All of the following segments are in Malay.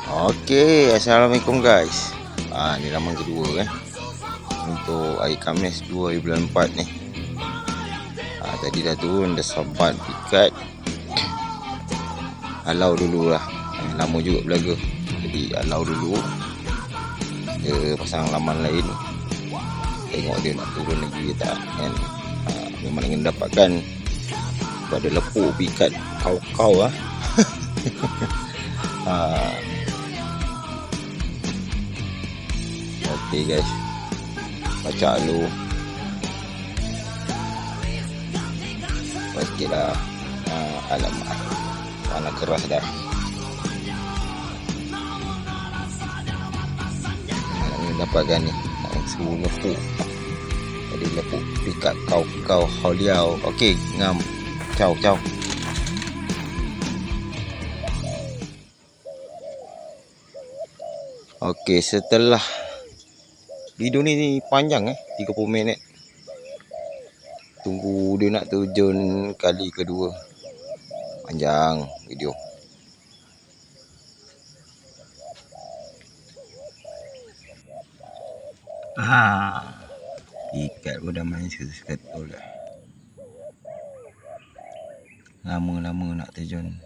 Okey, assalamualaikum guys. Ni laman kedua untuk hari Khamis 2 hari bulan 4 ni. Tadi dah turun, dah sabat pikat. Halau dululah. Lama juga belaga. Jadi halau dulu. Kita pasang laman lain. Tengok dia nak turun lagi ke tak kan. Memang ingin dapatkan pada lepuk pikat kau-kau . Okey guys, baca dulu sikit lah. Alamak, warna keras dah. Ini dapatkan ni suruh lepuk. Jadi lepuk pikat kau-kau hauliau. Okey, ngam. Ciao. Okey, setelah video ni panjang 30 minit. Tunggu dia nak terjun kali kedua. Panjang video. Ikat pun dah main seketul dah. Lama-lama nak terjun.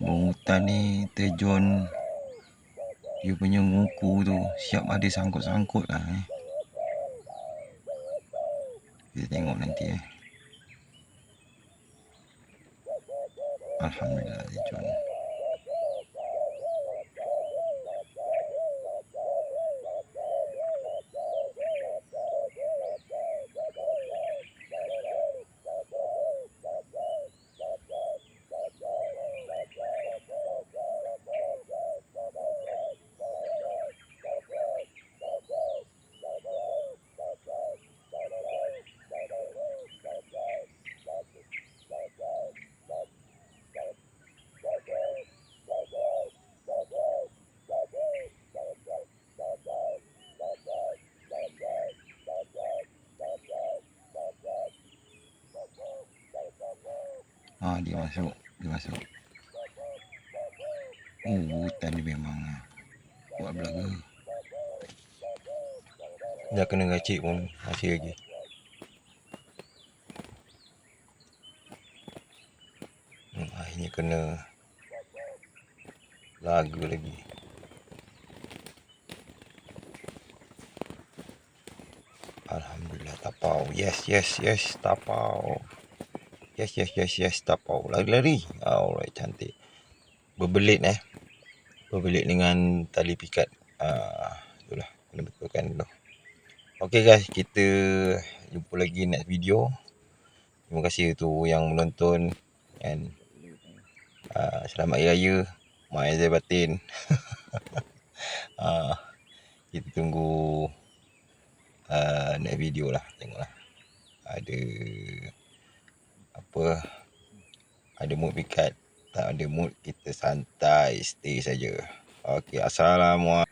Hutan ni terjun, dia punya muku tu siap ada sangkut-sangkut lah. Kita tengok nanti Alhamdulillah terjun. Dia masuk. Hutan ni memang buat belaga. Dah kena racik pun masih lagi. Akhirnya kena lagu lagi. Alhamdulillah tapau. Yes, tapau. Yes, tapau. Lari. Alright, cantik. Berbelit Berbelit dengan tali pikat. Itulah, kena betulkan dulu. Okey guys, kita jumpa lagi next video. Terima kasih tu yang menonton dan selamat Hari Raya Mak Aizal Batin. Kita tunggu next video lah. Tengoklah ada apa, ada mood pikat, tak ada mood kita santai stay saja. Okey, assalamualaikum.